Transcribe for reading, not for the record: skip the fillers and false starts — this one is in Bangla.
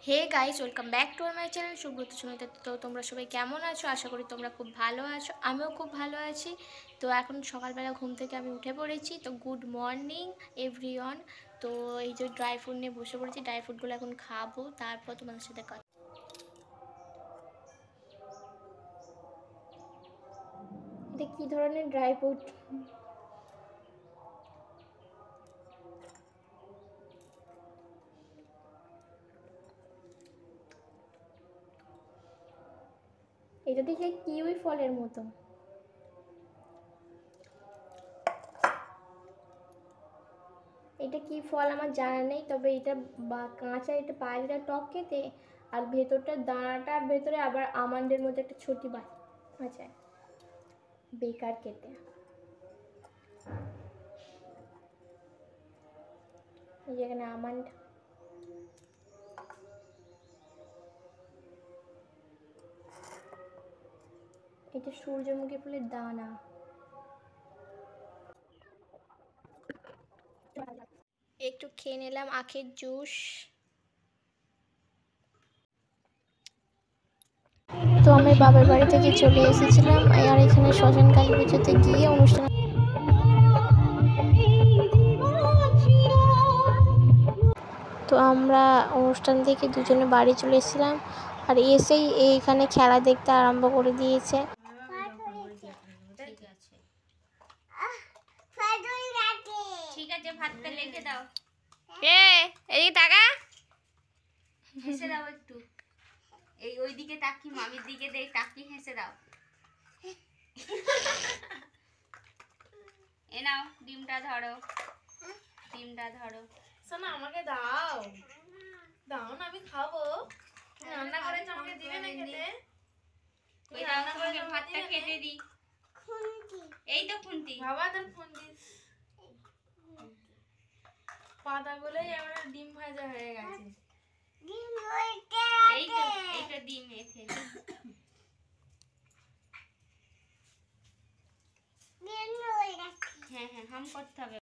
Hey guys, welcome back to my channel Subrata Sumita. তো তোমরা সবাই কেমন আছো? আশা করি তোমরা খুব ভালো আছো, আমিও খুব ভালো আছি। তো এখন সকালবেলা ঘুম থেকে আমি উঠে পড়েছি। তো গুড মর্নিং এভরিওয়ান। তো এই যে ড্রাই ফ্রুট নিয়ে বসে পড়েছি, ড্রাই ফ্রুটগুলো এখন খাবো, তারপর তোমাদের সাথে কথা। এটা কী ধরনের ড্রাই ফ্রুট? এটা দেখে কিউই ফলের মতো। এটা কি ফল আমার জানা নেই, তবে এটা কাঁচা, এটা বাইরেটা টক খেতে, আর ভেতরটা দানাটার ভেতরে আবার আমন্ডের মধ্যে একটা ছোটি আছে, বেকার খেতে। এই যেখানে আমন্ড, এটা সূর্যমুখী ফুলের দানা। একটু খেয়ে নিলাম আখের জুস। তো আমি বাবার বাড়ি থেকে চলে এসেছিলাম, আর এখানে শ্মশান কালী পুজোতে গিয়ে অনুষ্ঠান। তো আমরা অনুষ্ঠান থেকে দুজনে বাড়ি চলে এসেছিলাম, আর এসেই এইখানে খেলা দেখতে আরম্ভ করে দিয়েছে। ঠিক আছে, ভাতটা রেখে দাও। এদিকে টাকা হেসে দাও একটু, এই ওইদিকে তাকি, মামির দিকে দেখ, তাকি হেসে দাও। এ নাও, ডিমটা ধরো, ডিমটা ধরো। শোনা, আমাকে দাও, দাও না, আমি খাবো। রান্না করেছ, আমাকে দিবে না খেতে? ওই দাও, তোমাকে ভাতটা খেতে দি। এই তো খুন্তি বাবা, তোর ফোন দিস। পাতাগুলোই আমার ডিম ভাজা হয়ে গেছে। এই তো ডিম এতে। হ্যাঁ হ্যাঁ, হাম করতে হবে।